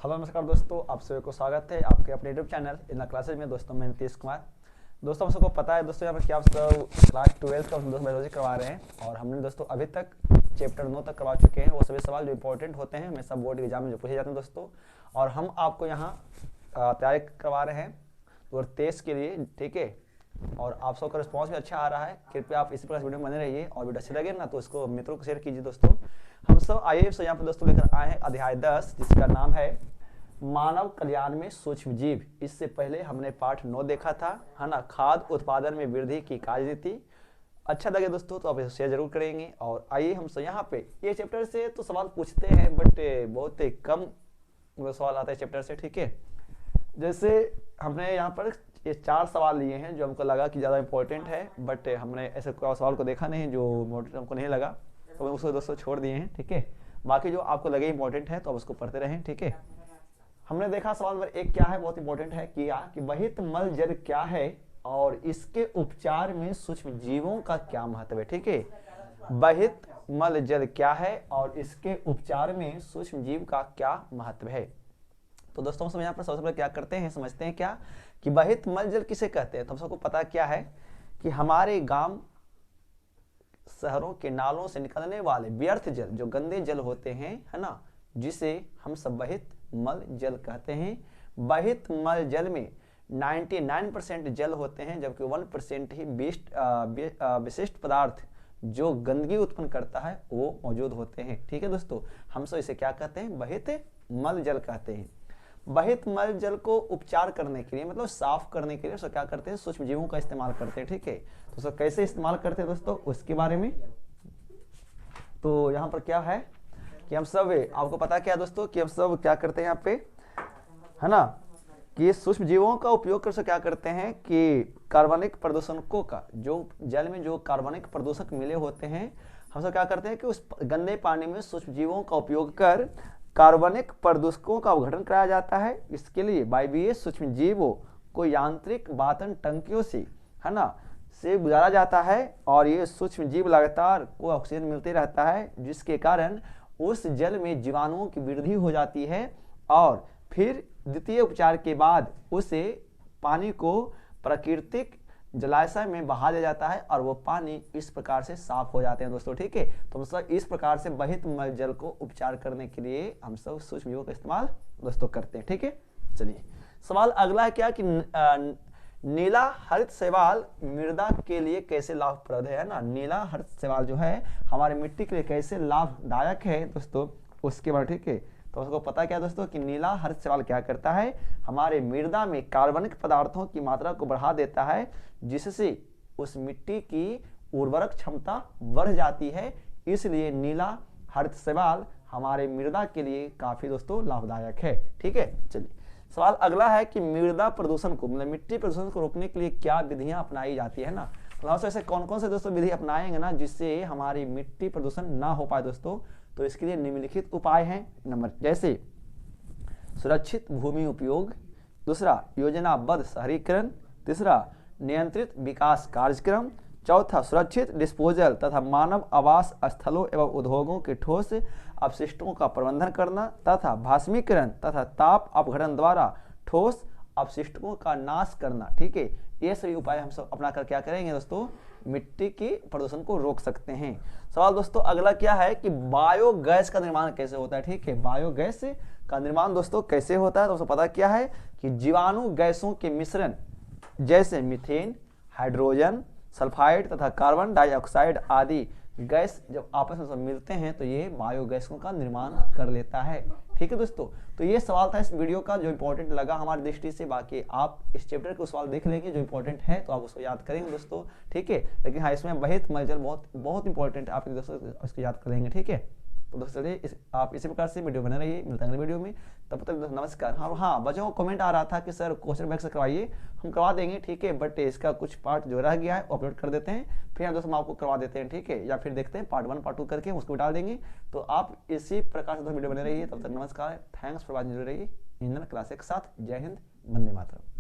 Hello नमस्कार दोस्तों, आप सभी को स्वागत है आपके अपने यूट्यूब चैनल इन क्लासेज में। दोस्तों मैं नीतीश कुमार। दोस्तों हम सबको पता है दोस्तों यहाँ पर क्या आप सब क्लास 12 का दोस्तों बायोलॉजी करवा रहे हैं और हमने दोस्तों अभी तक चैप्टर 9 तक करवा चुके हैं। वो सभी सवाल जो इंपॉर्टेंट होते हैं हमेशा बोर्ड एग्जाम में जो पूछे जाते हैं दोस्तों, और हम आपको यहाँ तैयारी करवा रहे हैं 2023 के लिए, ठीक है। और आप सबका रिस्पॉन्स भी अच्छा आ रहा है। कृपया आप इसी प्रकार वीडियो में बने रहिए और वीडियो अच्छे लगे ना तो इसको मित्रों को शेयर कीजिए। दोस्तों हम सब आईएएस यहाँ पर दोस्तों लेकर आए हैं अध्याय 10, जिसका नाम है मानव कल्याण में सूक्ष्म जीव। इससे पहले हमने पाठ 9 देखा था, है ना, खाद्य उत्पादन में वृद्धि की कार्यनीति। अच्छा लगे दोस्तों तो आप इसे शेयर जरूर करेंगे। और आइए हम यहाँ पे ये चैप्टर से तो सवाल पूछते हैं बट बहुत कम सवाल आता है चैप्टर से, ठीक है। जैसे हमने यहाँ पर ये 4 सवाल लिए हैं जो हमको लगा कि ज़्यादा इंपॉर्टेंट है, बट हमने ऐसे कोई सवाल को देखा नहीं जो हमको नहीं लगा, तो उसको दोस्तों छोड़ दिए हैं, ठीक है। बाकी जो आपको लगे इंपॉर्टेंट है तो आप उसको पढ़ते रहें, ठीक है। हमने देखा सवाल नंबर 1 क्या है, बहुत इंपॉर्टेंट है कि बहित मल जल क्या है और इसके उपचार में सूक्ष्म जीवों का क्या महत्व है, ठीक है। बहित मल जल क्या है और इसके उपचार में सूक्ष्म जीव का क्या महत्व है। तो दोस्तों हम यहाँ पर सबसे पहले क्या करते हैं, समझते हैं क्या कि बहित मल जल किसे कहते हैं। तो हम सबको पता क्या है कि हमारे गांव शहरों के नालों से निकलने वाले व्यर्थ जल, जो गंदे जल होते हैं, है ना, जिसे हम सब बहित मल जल कहते हैं। बहित मल जल में 99% जल होते हैं, जबकि 1% ही विशिष्ट पदार्थ जो गंदगी उत्पन्न करता है वो मौजूद होते हैं, ठीक है दोस्तों। हम सब इसे क्या कहते हैं, बहित मल जल कहते हैं। बहित मल जल को उपचार करने के लिए, मतलब साफ करने के लिए सब क्या करते हैं, सूक्ष्म जीवों का इस्तेमाल करते हैं, ठीक है। तो सब कैसे इस्तेमाल करते हैं दोस्तों, उसके बारे में तो यहाँ पर क्या है कि हम सब, आपको पता क्या है दोस्तों कि हम सब क्या करते हैं यहाँ पे, है ना, कि सूक्ष्म जीवों का उपयोग कर क्या करते हैं कि कार्बनिक प्रदूषकों का, जो जल में जो कार्बनिक प्रदूषक मिले होते हैं, हम सब क्या करते हैं कि उस गंदे पानी में सूक्ष्म जीवों का उपयोग कर कार्बनिक प्रदूषकों का अपघटन कराया जाता है। इसके लिए वायवीय सूक्ष्म जीवों को यांत्रिक बातन टंकियों से, है ना, से गुजारा जाता है और ये सूक्ष्म जीव लगातार को ऑक्सीजन मिलते रहता है, जिसके कारण उस जल में जीवाणुओं की वृद्धि हो जाती है और फिर द्वितीय उपचार के बाद उसे पानी को प्राकृतिक जलाशय में बहा दिया जाता है और वो पानी इस प्रकार से साफ हो जाते हैं दोस्तों, ठीक है। तो हम सब इस प्रकार से बहित मल जल को उपचार करने के लिए हम सब सूक्ष्म जीवों का इस्तेमाल दोस्तों करते हैं, ठीक है। चलिए सवाल अगला है क्या कि नीला हरित शैवाल मृदा के लिए कैसे लाभप्रद है ना। नीला हरित शैवाल जो है हमारे मिट्टी के लिए कैसे लाभदायक है दोस्तों, उसके बारे, ठीक है। तो उसको पता क्या दोस्तों कि नीला हरित शैवाल क्या करता है, हमारे मृदा में कार्बनिक पदार्थों की मात्रा को बढ़ा देता है, जिससे उस मिट्टी की उर्वरक क्षमता बढ़ जाती है। इसलिए नीला हरित शैवाल हमारे मृदा के लिए काफी दोस्तों लाभदायक है, ठीक है। चलिए सवाल अगला है कि मृदा प्रदूषण को, मतलब मिट्टी प्रदूषण को रोकने के लिए क्या विधियां अपनाई जाती है ना। तो ऐसे कौन कौन से दोस्तों विधि अपनाएंगे ना जिससे हमारी मिट्टी प्रदूषण ना हो पाए दोस्तों। तो इसके लिए निम्नलिखित उपाय हैं। नंबर जैसे सुरक्षित भूमि उपयोग, दूसरा योजनाबद्ध शहरीकरण, तीसरा नियंत्रित विकास कार्यक्रम, चौथा सुरक्षित डिस्पोजल तथा मानव आवास स्थलों एवं उद्योगों के ठोस अपशिष्टों का प्रबंधन करना, तथा भास्मीकरण तथा ताप अपघटन द्वारा ठोस अपशिष्टों का नाश करना, ठीक है। ये सभी उपाय हम सब अपना कर क्या करेंगे दोस्तों, मिट्टी की प्रदूषण को रोक सकते हैं। सवाल दोस्तों अगला क्या है कि बायोगैस का निर्माण कैसे होता है, ठीक है। बायोगैस का निर्माण दोस्तों कैसे होता है, तो उसको पता क्या है कि जीवाणु गैसों के मिश्रण जैसे मीथेन, हाइड्रोजन सल्फाइड तथा कार्बन डाइऑक्साइड आदि गैस जब आपस में सब मिलते हैं तो ये बायोगैसों का निर्माण कर लेता है, ठीक है दोस्तों। तो ये सवाल था इस वीडियो का जो इंपॉर्टेंट लगा हमारी दृष्टि से। बाकी आप इस चैप्टर के सवाल देख लेंगे जो इंपॉर्टेंट है तो आप उसको याद करेंगे दोस्तों, ठीक है। लेकिन हाँ इसमें बहित मल जल बहुत बहुत इंपॉर्टेंट है, आप दोस्तों इसको याद करेंगे, ठीक है। तो दोस्तों आप इसी प्रकार से वीडियो बने रहिए, मिलते हैं अगले वीडियो में, तब तक नमस्कार। हाँ बच्चों को कमेंट आ रहा था कि सर क्वेश्चन बैंक से करवाइए, हम करवा देंगे, ठीक है, बट इसका कुछ पार्ट जो रह गया है वो अपलोड कर देते हैं, फिर दोस्तों हम आपको करवा देते हैं, ठीक है। या फिर देखते हैं पार्ट 1 पार्ट 2 करके उसको डाल देंगे। तो आप इसी प्रकार से वीडियो बने रहिए, तब तक नमस्कार, थैंक्स फॉर वॉचिंग। रहिए इंजन क्लासेस के साथ। जय हिंद, वंदे मातरम।